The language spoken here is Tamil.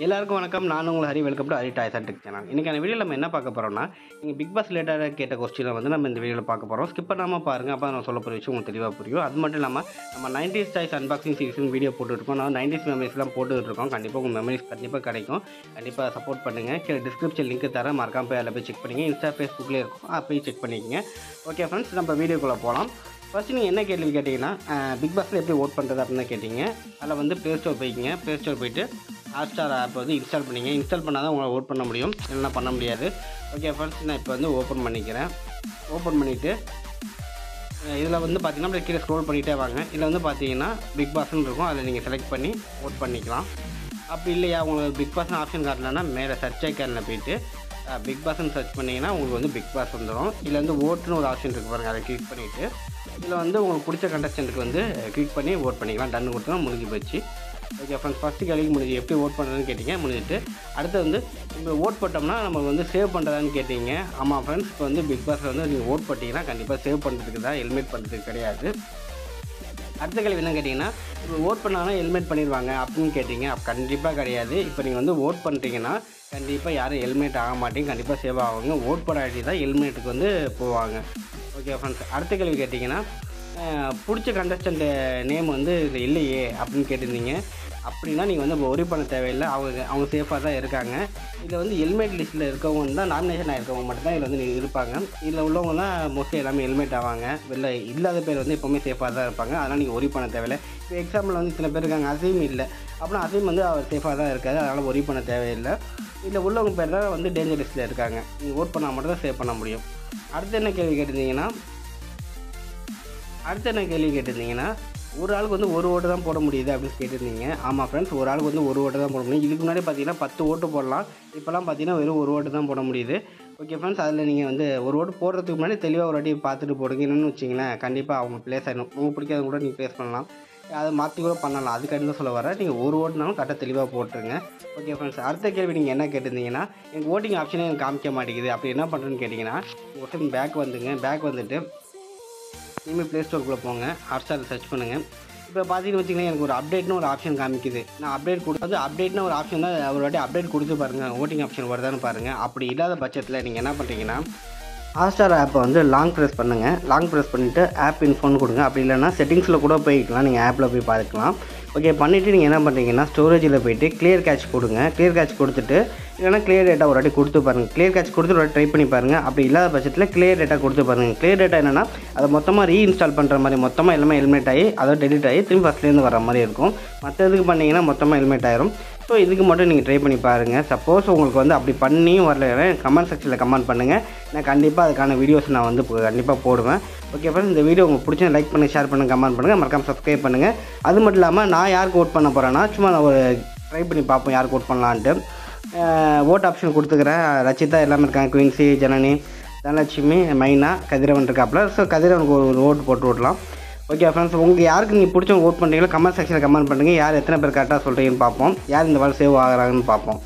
எல்லாருக்கும் வணக்கம். நான் உங்கள் Hari. Welcome to Hari toys and tech channel. இன்றைக்கான வீடியோ நம்ம என்ன பார்க்க போகிறோம்னா, நீங்கள் பிக் பாஸ் ரிலேட்டடாக கேட்ட கொஸ்டினை வந்து நம்ம இந்த வீடியோவில் பார்க்க போகிறோம். ஸ்கிப் பண்ணாமல் பாருங்கள், அப்போ நான் சொல்ல போகிற விஷயம் உங்களுக்கு தெளிவாக புரியும். அது மட்டும் இல்லாமல் நம்ம 90s டாய்ஸ் அன்பாக்சிங் சீரிஸ்னு வீடியோ போட்டுருக்கோம். நான் 90s மெமரிஸ்லாம் போட்டுருக்கோம். கண்டிப்பாக உங்கள் மெமரிஸ் கண்டிப்பாக கிடைக்கும். கண்டிப்பாக சப்போர்ட் பண்ணுங்கள். கீழே டிஸ்கிரிப்ஷன் லிங்க் தரேன், மறக்காம போய் அதில் போய் செக் பண்ணிங்க. இன்ஸ்டா ஃபேஸ்புக்லேயே இருக்கும், போய் செக் பண்ணிக்கங்க. ஓகே ஃப்ரெண்ட்ஸ், நம்ம வீடியோக்குள்ளே போகலாம். ஃபஸ்ட்டு நீங்கள் என்ன கேள்வி கேட்டிங்கன்னா, பிக் பாஸில் எப்படி ஓட் பண்ணுறது அப்படின்னு கேட்டிங்க. அதில் வந்து ப்ளே ஸ்டோர் போய்க்கிங்க. ப்ளே ஸ்டோர் போய்ட்டு ஹாட்ஸ்டார் ஆப் வந்து இன்ஸ்டால் பண்ணிங்க. இன்ஸ்டால் பண்ணால் தான் உங்களை ஓட் பண்ண முடியும், இல்லைனா பண்ண முடியாது. ஓகே ஃப்ரெண்ட்ஸ், நான் இப்போ வந்து ஓப்பன் பண்ணிக்கிறேன். ஓப்பன் பண்ணிவிட்டு இதில் வந்து பார்த்தீங்கன்னா அப்படியே கீழே ஸ்க்ரோல் பண்ணிகிட்டே வாங்க. இதில் வந்து பார்த்தீங்கன்னா பிக் பாஸ்ன்னு இருக்கும், அதில் நீங்கள் செலக்ட் பண்ணி ஓட் பண்ணிக்கலாம். அப்படி இல்லையா உங்களுக்கு பிக் பாஸ்னு ஆப்ஷன் காட்டலன்னா மேலே சர்ச் ஐக்கானில் போய்ட்டு பிக் பாஸ்ன்னு சர்ச் பண்ணிங்கன்னா உங்களுக்கு வந்து பிக் பாஸ் வந்துடும். இதில் வந்து ஓட்டுன்னு ஒரு ஆப்ஷன் இருக்குது பாருங்கள், அதை கிளிக் பண்ணிவிட்டு இதில் வந்து உங்களுக்கு பிடிச்ச கண்டஸ்டன்ட்டுக்கு வந்து கிளிக் பண்ணி ஓட் பண்ணிக்கலாம். டன்னு கொடுத்தா முடிஞ்சு போச்சு. ஓகே ஃப்ரெண்ட்ஸ், ஃபஸ்ட்டு கேள்விக்கு முடிஞ்சு எப்படி ஓட் பண்ணுறதுன்னு கேட்டிங்க, முடிஞ்சிட்டு அடுத்து வந்து இப்போ ஓட் போட்டோம்னா நம்ம வந்து சேவ் பண்ணுறதான்னு கேட்டிங்க. ஆமாம் ஃப்ரெண்ட்ஸ், இப்போ வந்து பிக் பாஸில் வந்து நீங்கள் ஓட் போட்டிங்கன்னா கண்டிப்பாக சேவ் பண்ணுறதுக்கு தான், ஹெல்மெட் பண்ணுறதுக்கு கிடையாது. அடுத்த கேள்வி என்ன கேட்டிங்கன்னா, இப்போ ஓட் பண்ணாங்கன்னா ஹெல்மெட் பண்ணிடுவாங்க அப்படின்னு கேட்டிங்க. கண்டிப்பாக கிடையாது. இப்போ நீங்கள் வந்து ஓட் பண்ணுறீங்கன்னா கண்டிப்பாக யாரும் ஹெல்மெட் ஆக மாட்டீங்க, கண்டிப்பாக சேவ் ஆகுங்க. ஓட் போடாட்டி தான் ஹெல்மெட்டுக்கு வந்து போவாங்க. ஓகே ஃப்ரெண்ட்ஸ், அடுத்த கேள்வி கேட்டிங்கன்னா, பிடிச்ச கண்டஸ்டன்ட் நேம் வந்து இதில் இல்லையே அப்படின்னு கேட்டிருந்தீங்க. அப்படின்னா நீங்கள் வந்து ஒரி பண்ண தேவையில்லை, அவங்க சேஃபாக தான் இருக்காங்க. இதில் வந்து ஹெல்மெட் லிஸ்ட்டில் இருக்கவங்க தான், நாமினேஷன் ஆகிருக்கவங்க மட்டும்தான் இதில் வந்து இருப்பாங்க. இதில் உள்ளவங்க தான் மோஸ்ட்லி எல்லாமே ஹெல்மெட் ஆவாங்க. வெளில இல்லாத பேர் வந்து எப்போவுமே சேஃபாக தான் இருப்பாங்க. அதனால் நீங்கள் ஒரி பண்ண தேவையில்லை. இப்போ எக்ஸாம்பிள் வந்து இத்தனை பேர் இருக்காங்க, அசீம் இல்லை அப்படின்னா அசீம் வந்து அவர் சேஃபாக தான் இருக்காது, அதனால் ஒரி பண்ண தேவையில்லை. இதில் உள்ளவங்க பேர் தான் வந்து டேஞ்சர் லிஸ்ட்டில் இருக்காங்க. நீங்கள் ஓட் பண்ணால் மட்டும் தான் சேவ் பண்ண முடியும். அடுத்து என்ன கேள்வி கேட்டிருந்தீங்கன்னா ஒரு ஆளுக்கு வந்து ஒரு ஓட்டு தான் போட முடியுது அப்படின்னு கேட்டிருந்தீங்க. ஆமாம் ஃப்ரெண்ட்ஸ், ஒரு ஆளுக்கு வந்து ஒரு ஓட்டு தான் போட முடியும். இதுக்கு முன்னாடி பார்த்தீங்கன்னா 10 ஓட்டு போடலாம். இப்போலாம் பார்த்தீங்கன்னா வெறும் ஒரு ஓட்டு தான் போட முடியுது. ஓகே ஃப்ரெண்ட்ஸ், அதில் நீங்கள் வந்து ஒரு ஓட்டு போடுறதுக்கு முன்னாடி தெளிவாக ஒரு வாட்டி பார்த்துட்டு போடுங்க. என்னென்னு வச்சிங்களேன், கண்டிப்பாக அவங்க ப்ளேஸ் ஆகிடும். உங்களுக்கு பிடிக்காத கூட நீங்கள் ப்ளேஸ் பண்ணலாம், அதை மாற்றி கூட பண்ணலாம். அதுக்காண்டி தான் சொல்ல வரேன். நீங்கள் ஒரு ஓட்டுனாலும் கரெக்டாக தெளிவாக போட்டுருங்க. ஓகே ஃப்ரெண்ட்ஸ், அடுத்த கேள்வி நீங்கள் என்ன கேட்டிருந்தீங்கன்னா, எனக்கு ஓட்டிங் ஆப்ஷனே எனக்கு காமிக்க மாட்டேங்குது, அப்படி என்ன பண்ணுறேன்னு கேட்டிங்கன்னா, ஒரு டைம் பேக் வந்துட்டு இனிமேல் ப்ளே ஸ்டோருக்குள்ளே போங்க. ஹாட்ஸ்டாரில் சர்ச் பண்ணுங்கள். இப்போ பார்த்தீங்கன்னு வச்சிங்கன்னா எனக்கு ஒரு அப்டேட்னு ஒரு ஆப்ஷன் காமிக்குது. நான் அப்டேட்னு ஒரு ஆப்ஷன் தான், ஒரு வாட்டி அப்டேட் கொடுத்து பாருங்கள், ஓட்டிங் ஆப்ஷன் வருதான்னு பாருங்கள். அப்படி இல்லாத பட்சத்தில் நீங்கள் என்ன பண்ணுறீங்கன்னா, ஹாட்ஸ்டார் ஆப்பை வந்து லாங் ப்ரெஸ் பண்ணுங்கள். லாங் ப்ரெஸ் பண்ணிவிட்டு ஆப் இன்ஃபோன்னு கொடுங்க. அப்படி இல்லைனா செட்டிங்ஸில் கூட போய்க்கலாம், நீங்கள் ஆப்பில் போய் பார்த்துக்கலாம். ஓகே பண்ணிவிட்டு நீங்கள் என்ன பண்ணுறீங்கன்னா, ஸ்டோரேஜில் போய்ட்டு கிளியர் கேட்ச் கொடுங்க. கிளியர் கேட்ச் கொடுத்துட்டு இல்லைனா கிளியர் டேட்டா ஒரு வாட்டி கொடுத்து பாருங்கள். கிளியர் கேட்ச் கொடுத்து ஒரு வாட்டி ட்ரை பண்ணி பாருங்கள். அப்படி இல்லாத பட்சத்தில் கிளியர் டேட்டா கொடுத்து பாருங்கள். கிளியர் டேட்டா என்னென்னா, அதை மொத்தமாக ரீஇன்ஸ்டால் பண்ணுற மாதிரி, மொத்தமாக எல்லாமே ஹெல்மெட் ஆகி அதை டெலிட் ஆகி திரும்பி ஃபஸ்ட்லேருந்து வர மாதிரி இருக்கும். மற்ற இதுக்கு பண்ணிங்கன்னா மொத்தமாக ஹெல்மெட் ஆயிரும். ஸோ இதுக்கு மட்டும் நீங்கள் ட்ரை பண்ணி பாருங்கள். சப்போஸ் உங்களுக்கு வந்து அப்படி பண்ணியும் வரல, கமெண்ட் செக்ஷனில் கமெண்ட் பண்ணுங்கள். நான் கண்டிப்பாக அதுக்கான வீடியோஸ் நான் வந்து கண்டிப்பாக போடுவேன். ஓகே ஃப்ரெண்ட்ஸ், இந்த வீடியோ உங்களுக்கு பிடிச்சா லைக் பண்ணுங்கள், ஷேர் பண்ணுங்கள், கமெண்ட் பண்ணுங்கள், மறக்காம சப்ஸ்கிரைப் பண்ணுங்கள். அது மட்டும் இல்லாமல் நான் யாருக்கு ஓட் பண்ண போகிறேன்னா, சும்மா நான் ஒரு ட்ரை பண்ணி பார்ப்போம் யாருக்கு ஓட் பண்ணலான்ட்டு. ஓட் ஆப்ஷன் கொடுத்துக்கிறேன். ரச்சிதா எல்லாமே இருக்காங்க, குயின்சி, ஜனனி, தனலட்சுமி, மைனா, கதிரவன் இருக்காப்புல. ஸோ கதிரவனுக்கு ஒரு ஓட்டு போட்டு விடலாம். ஓகே ஃப்ரெண்ட்ஸ், உங்களுக்கு யாருக்கு நீங்கள் பிடிச்சவங்க ஓட் பண்ணுறீங்களோ கமெண்ட் செக்ஷனில் கமெண்ட் பண்ணுங்கள். யார் எத்தனை பேர் கரெக்டாக சொல்கிறீங்கன்னு பார்ப்போம், யார் இந்த வாரம் சேவ் ஆகிறாங்கன்னு பார்ப்போம்.